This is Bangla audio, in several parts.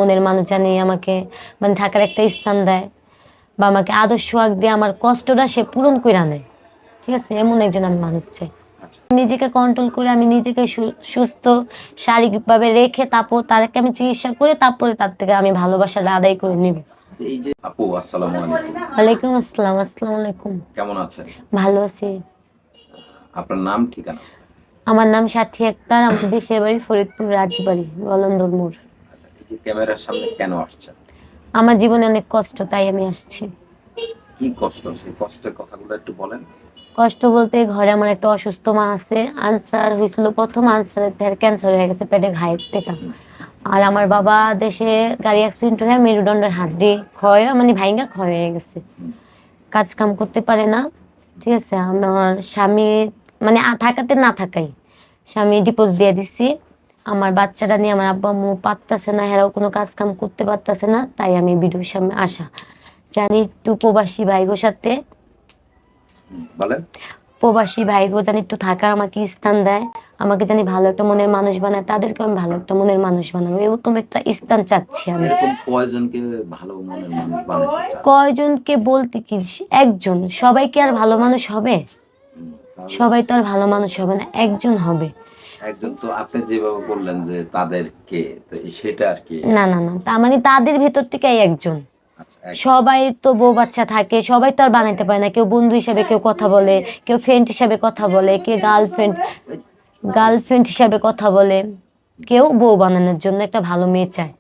মনের মানুষ জানি আমাকে মানে থাকার একটা স্থান দেয় বা আমাকে আদর সোহাগ দিয়ে আমার কষ্টটা সে পূরণ করে নেয়। ঠিক আছে, এমন একজন আমি মানুষ চাই। নিজেকে কন্ট্রোল করে আমি নিজেকে সুস্থ শারীরিকভাবে রেখে তারপর তারকে আমি চিকিৎসা করে তারপরে তার থেকে আমি ভালোবাসাটা আদায় করে নিব। এই যে আপু, আসসালামু আলাইকুম। ওয়ালাইকুম আসসালাম। আসসালামু আলাইকুম। কেমন আছেন? ভালো আছি। আপনার নাম ঠিকানা? আমার নাম সাথী আক্তার, আমার দেশের বাড়ি ফরিদপুর রাজবাড়ি গলন্দর মোড়। আচ্ছা, এই যে ক্যামেরার সামনে কেন আসছেন? আমার জীবনে অনেক কষ্ট, তাই আমি আসছি। কি কষ্ট, সেই কষ্টের কথাগুলো একটু বলেন। কষ্ট বলতে ঘরে আমার একটা অসুস্থ মা আছে, আনসার হয়েছিল, প্রথম আনসারের ক্যান্সার হয়ে গেছে পেটে ঘায়ের থেকে। আর আমার বাবা দেশে গাড়ি অ্যাক্সিডেন্ট হয়ে মেরুদণ্ডের হাড্ডি ক্ষয় মানে ভাইঙ্গা ক্ষয় হয়ে গেছে, কাজ কাম করতে পারে না। ঠিক আছে, আমার স্বামী মানে থাকাতে না থাকাই স্বামী ডিভোর্স দিয়ে দিছি। আমার বাচ্চাটা নিয়ে আমার আব্বা আম্মু পারতেছে না, হেরাও কোনো কাজ কাম করতে পারতেছে না, তাই আমি ভিডিওর সামনে আসা। জানি একটু প্রবাসী ভাইগোর সাথে বলেন। প্রবাসী ভাইগো জানি একটু থাকার আমাকে স্থান দেয়, আমাকে জানি ভালো একটা মনের মানুষ বানায়, তাদেরকে আমি ভালো একটা মনের মানুষ বানাবো, এরকম একটা স্থান চাচ্ছি আমি। এরকম কয়জনকে ভালো মনের মানুষ বানাতে চান? কয়জনকে বলতে কি, একজন। সবাই কি আর ভালো মানুষ হবে? সবাই তো আর ভালো মানুষ হবে না, একজন হবে। একজন তো আপনি যেভাবে বললেন যে তাদেরকে, তো সেটা আর কি। না না না, তার মানে তাদের ভেতর থেকে একজন। আচ্ছা, সবাই তো বউ বাচ্চা থাকে, সবাই তো আর বানাইতে পারে না। কেউ বন্ধু হিসাবে কেউ কথা বলে, কেউ ফ্রেন্ড হিসাবে কথা বলে, কেউ গার্লফ্রেন্ড হিসাবে কথা বলে, কেউ বউ বানানোর জন্য একটা ভালো মেয়ে চায়।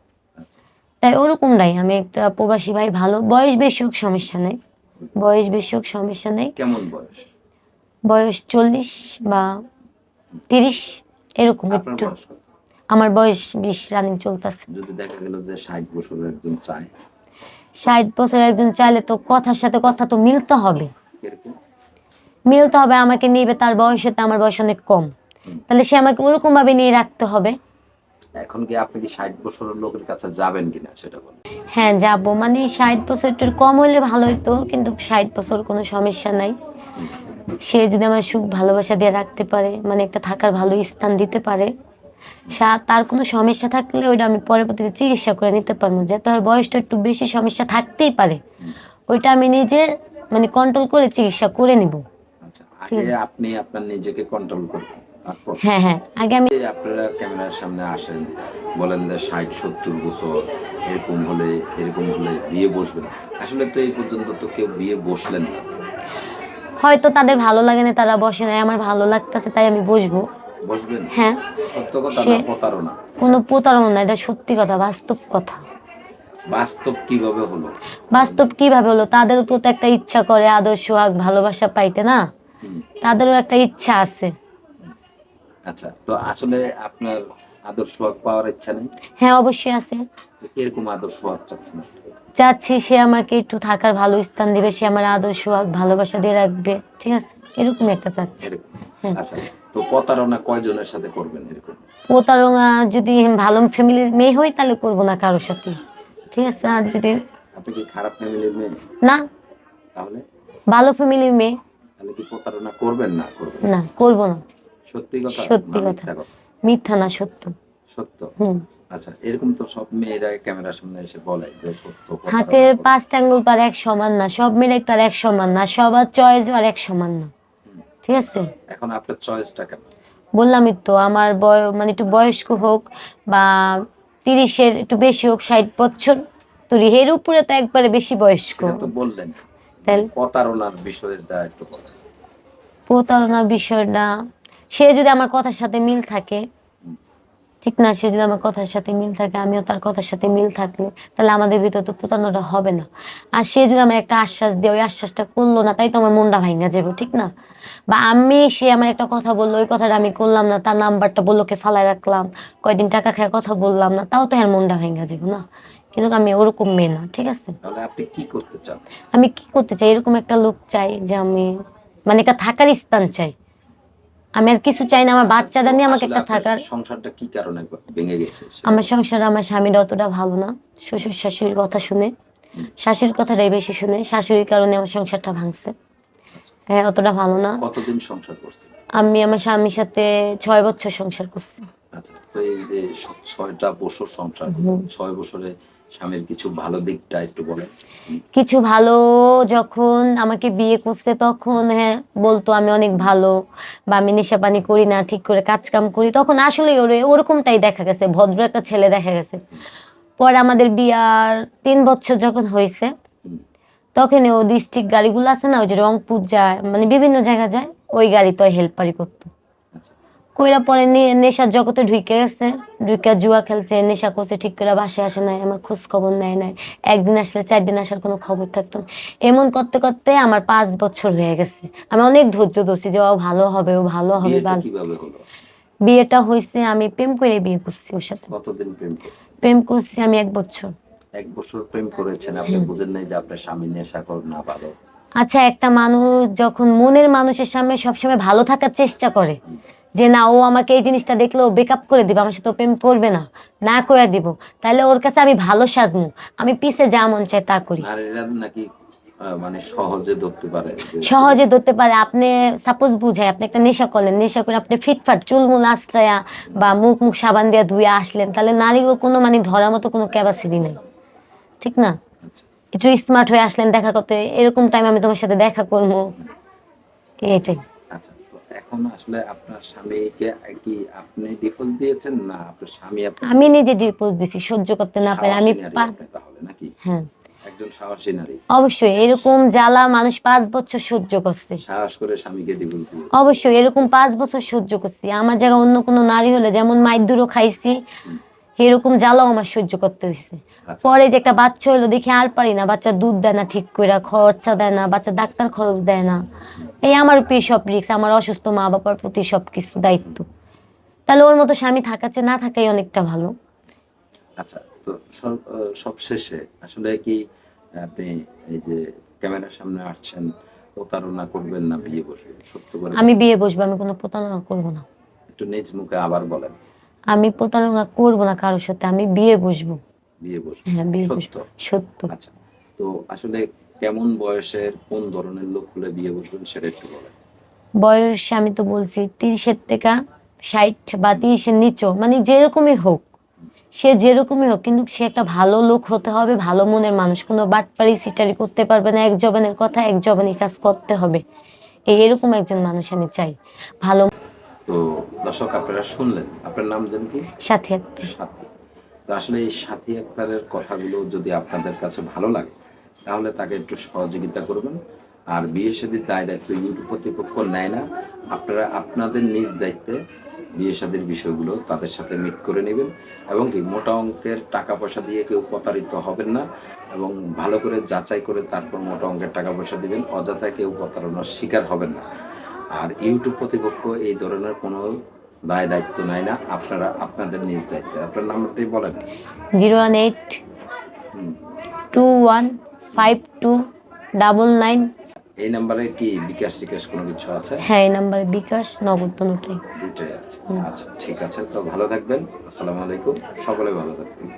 তাই ওরকমটাই আমি একটা প্রবাসী ভাই, ভালো বয়স বেশি হোক সমস্যা নেই, বয়স বেশি হোক সমস্যা নেই। কেমন বয়স? বয়স 40 বা 30 এরকম আপনার একটু। বয়স কত? আমার বয়স 20 রানিং চলতেছে। যদি দেখা গেল যে 60 বছরের একজন চায়, 60 বছর একজন চাইলে তো কথার সাথে কথা তো মিলতে হবে। কিরকম? মিলতে হবে, আমাকে নিবে, তার বয়সে তো আমার বয়স অনেক কম, তাহলে সে আমাকে ওরকম ভাবে নিয়ে রাখতে হবে। এখন কি আপনি কি 60 বছরের লোকের কাছে যাবেন কিনা সেটা বলেন। হ্যাঁ যাবো, মানে 60 বছর একটু কম হলে ভালো হতো, কিন্তু 60 বছর কোনো সমস্যা নাই। সে যদি আমার সুখ ভালোবাসা দিয়ে রাখতে পারে, মানে একটা থাকার ভালো স্থান দিতে পারে, তার কোনো সমস্যা থাকলে ওইটা আমি পরবর্তীতে চিকিৎসা করে নিতে পারবো। যে তার বয়সটা একটু বেশি সমস্যা থাকতেই পারে, ওইটা আমি নিজে মানে কন্ট্রোল করে চিকিৎসা করে নিব। আচ্ছা, আগে আপনি আপনার নিজেকে কন্ট্রোল করবেন, তারপর হ্যাঁ হ্যাঁ, আগে আমি। আপনারা ক্যামেরার সামনে আসেন, বলেন যে 60-70 বছর এরকম হলে বিয়ে বসবেন। আসলে তো এই পর্যন্ত তো কেউ বিয়ে বসলেন না। হয়তো তাদের ভালো লাগে না, তারা বসে নাই, আমার ভালো লাগতেছে তাই আমি বসবো। বসবেন? হ্যাঁ। সত্য কথা সে না প্রতারণা? কোনো প্রতারণা না, এটা সত্যি কথা, বাস্তব কথা। বাস্তব কিভাবে হলো? বাস্তব কিভাবে হলো, তাদের উপর তো একটা ইচ্ছা করে আদর সোহাগ ভালোবাসা পাইতে না, তাদেরও একটা ইচ্ছা আছে। আচ্ছা, তো আসলে আপনার আদর্শ পাওয়ার ইচ্ছা নেই? হ্যাঁ অবশ্যই আছে। এরকম আদর্শ চাচ্ছেন? চাচ্ছি সে আমাকে একটু থাকার ভালো স্থান দিবে, সে আমার আদর সোহাগ ভালোবাসা দিয়ে রাখবে, ঠিক আছে, এরকম একটা চাচ্ছি। হ্যাঁ। আচ্ছা, তো প্রতারণা কয়জনের সাথে করবেন এরকম? প্রতারণা যদি ভালো ফ্যামিলির মেয়ে হই তাহলে করবো না কারোর সাথে, ঠিক আছে। আর যদি আপনি কি খারাপ ফ্যামিলির মেয়ে? না, তাহলে ভালো ফ্যামিলির মেয়ে। তাহলে কি প্রতারণা করবেন না? করবেন না, করবো না। সত্যি কথা? সত্যি কথা, মিথ্যা না, সত্য। সত্য? হুম। আচ্ছা, এরকম তো সব মেয়েরা ক্যামেরার সামনে এসে বলে যে সত্য। হাতের 5টা আঙ্গুল তো আর এক সমান না, সব মেয়েরাই তো আর এক সমান না, সবার চয়েস আর এক সমান না, ঠিক আছে। এখন আপনার চয়েসটা কেমন? বললামই তো, আমার মানে একটু বয়স্ক হোক বা 30-এর একটু বেশি হোক, 60 বছর তো এর উপরে তো একবারে বেশি বয়স্ক। সেটা তো বললেন, তাহলে প্রতারণার বিষয়টা একটু বলেন। প্রতারণার বিষয়টা, সে যদি আমার কথার সাথে মিল থাকে, ঠিক না, সে যদি আমার কথার সাথে মিল থাকে, আমিও তার কথার সাথে মিল থাকলে, তাহলে আমাদের ভিতরে তো প্রতারণাটা হবে না। আর সে যদি আমার একটা আশ্বাস দিয়ে ওই আশ্বাসটা করলো না, তাই তো আমার মনটা ভাঙা যাবে, ঠিক না। বা সে আমার একটা কথা বললো, ওই কথাটা আমি করলাম না, তার নাম্বারটা বললো কে ফালায় রাখলাম, কয়দিন টাকা খায় কথা বললাম না, তাও তো এর মনটা ভাঙা যাবে না। কিন্তু আমি ওরকম মেয়ে না, ঠিক আছে। তাহলে আপনি কি করতে চান? আমি কি করতে চাই, এরকম একটা লোক চাই যে আমি মানে একটা থাকার স্থান চাই। আমি আর কিছু চাই না, আমার বাচ্চাটা নিয়ে আমাকে একটা থাকার। সংসারটা কি কারণে ভেঙে গেছে? আমার সংসার, আমার স্বামীর অতটা ভালো না, শ্বশুর শাশুড়ির কথা শুনে, শাশুড়ির কথাটাই বেশি শুনে, শাশুড়ির কারণে আমার সংসারটা ভাঙছে। হ্যাঁ, অতটা ভালো না। কতদিন সংসার করছেন? আমি আমার স্বামীর সাথে 6 বছর সংসার করছি। আচ্ছা, তো এই যে 6টা বছর সংসার, হুম। 6 বছরে স্বামীর কিছু ভালো দিকটা একটু বলেন। কিছু ভালো, যখন আমাকে বিয়ে করছে তখন হ্যাঁ বলতো আমি অনেক ভালো, বা আমি নেশা পানি করি না, ঠিক করে কাজ কাম করি, তখন আসলে ওরকমটাই দেখা গেছে, ভদ্র একটা ছেলে দেখা গেছে। পরে আমাদের বিয়ার 3 বছর যখন হয়েছে, হুম, তখন ও ডিস্ট্রিক্ট গাড়িগুলো আছে না, ওই যে রংপুর যায়, মানে বিভিন্ন জায়গা যায়, ওই গাড়িতে হেল্পারি করতো। আচ্ছা, কইরা পরে নেশার জগতে ঢুকে গেছে, ঢুকে জুয়া খেলছে, নেশা করছে, ঠিক করে বাসায় আসে নাই, আমার খোঁজ খবর নেয় নাই, একদিন আসলে 4 দিন আসার কোনো খবর থাকতো না। এমন করতে করতে আমার 5 বছর হয়ে গেছে। আমি অনেক ধৈর্য ধরছি যে ও ভালো হবে, ও ভালো হবে, বিয়েটা ভালো। কিভাবে হলো? বিয়েটা হয়েছে আমি প্রেম করে বিয়ে করছি ওর সাথে। কতদিন প্রেম করছেন? প্রেম করছি আমি 1 বছর। 1 বছর প্রেম করেছেন, আপনি হুম। বুঝেন নাই যে আপনার স্বামী নেশাখোর না ভালো? আচ্ছা, একটা মানুষ যখন মনের মানুষের সামনে সবসময় ভালো থাকার চেষ্টা করে, হুম, যে না ও আমাকে এই জিনিসটা দেখলে ও ব্রেকআপ করে দিবে, আমার সাথে ও প্রেম করবে না, না করে দিব, তাহলে ওর কাছে আমি ভালো সাজবো, আমি পিছে যা মন চায় তা করি। নারীরা নাকি মানে সহজে ধরতে পারে যে সহজে ধরতে পারে। আপনি সাপোজ বুঝায়, আপনি একটা নেশা করলেন, নেশা করে আপনি ফিটফাট চুলমুল আশ্রয়া বা মুখ মুখ সাবান দিয়ে ধুয়ে আসলেন, তাহলে নারীও কোনো মানে ধরার মতো কোনো ক্যাপাসিটি নেই, ঠিক না? আচ্ছা, একটু স্মার্ট হয়ে আসলেন দেখা করতে, এরকম টাইম আমি তোমার সাথে দেখা করবো, এটাই। আচ্ছা, তো এখন আসলে আপনার স্বামীকে কি আপনি ডিভোর্স দিয়েছেন, না আপনার স্বামী আপনাকে? আমি নিজে ডিভোর্স দিছি, সহ্য করতে না পারে আমি সাহসী নারী আপনি তাহলে, নাকি? হ্যাঁ, একজন সাহসী নারী, অবশ্যই এরকম জ্বালা মানুষ 5 বছর সহ্য করছে। সাহস করে স্বামীকে ডিভোর্স দিয়েছে। অবশ্যই এরকম 5 বছর সহ্য করছি। আমার জায়গায় অন্য কোনো নারী হলে যেমন মাইর খাইছি, হুম, এরকম জ্বালাও আমার সহ্য করতে হয়েছে। আচ্ছা, পরে যে একটা বাচ্চা হলো দেখে আর পারি না, বাচ্চা দুধ দেয় না ঠিক করে, খরচা দেয় না, বাচ্চা ডাক্তার খরচ দেয় না, হুম, এই আমার উপরে সব রিস্ক, আমার অসুস্থ মা বাবার প্রতি সবকিছু দায়িত্ব। তাহলে ওর মতো স্বামী থাকার চেয়ে না থাকাই অনেকটা ভালো। আচ্ছা, তো সবশেষে আসলে কি আপনি এই যে ক্যামেরার সামনে আসছেন, প্রতারণা করবেন না বিয়ে বসবেন, সত্য করে আমি বলেন। বিয়ে বসবো, আমি কোনো প্রতারণা করবো না। একটু নিজ মুখে আবার বলেন। আমি প্রতারণা করবো না কারোর সাথে, আমি বিয়ে বসবো। বিয়ে বসবেন, হ্যাঁ, বিয়ে সত্য? বসবো, সত্য। আচ্ছা, তো আসলে কেমন বয়সের কোন ধরনের লোক হলে বিয়ে বসবেন সেটা একটু বলেন। বয়স আমি তো বলছি 30-এর থেকে 60 বা 30-এর নিচেও, মানে যেরকমই হোক, সে যেরকমই হোক, কিন্তু সে একটা ভালো লোক হতে হবে, ভালো মনের মানুষ, কোনো বাটপারি সিটারি করতে পারবে না, এক জবানের কথা এক জবানই কাজ করতে হবে, এরকম একজন মানুষ আমি চাই, ভালো। তো দর্শক, আপনারা শুনলেন, আপনার নাম যেন কি? সাথী একটা। সাথী। তো আসলে এই সাথী আক্তারের কথাগুলো যদি আপনাদের কাছে ভালো লাগে, তাহলে তাকে একটু সহযোগিতা করবেন। আর বিয়ে শাদীর দায় দায়িত্ব ইউটিউব কর্তৃপক্ষ নেয় না, আপনারা আপনাদের নিজ দায়িত্বে বিয়ে শাদীর বিষয়গুলো তাদের সাথে মিট করে নেবেন, এবং কি মোটা অঙ্কের টাকা পয়সা দিয়ে কেউ প্রতারিত হবেন না, এবং ভালো করে যাচাই করে তারপর মোটা অঙ্কের টাকা পয়সা দিবেন, অযথা কেউ প্রতারণার শিকার হবেন না। আর ইউটিউব কর্তৃপক্ষ এই ধরনের কোনো দায় দায়িত্ব নেয় না, আপনারা আপনাদের নিজ দায়িত্বে। আপনার নামটাই বলেন। 018215299। এই নাম্বারে কি বিকাশ টিকাশ কোনো কিছু আছে? হ্যাঁ, এই নাম্বারে বিকাশ নগদ দুটোই। দুইটাই আছে। আচ্ছা, ঠিক আছে, তো ভালো থাকবেন। আসসালামু আলাইকুম, সকলে ভালো থাকবেন।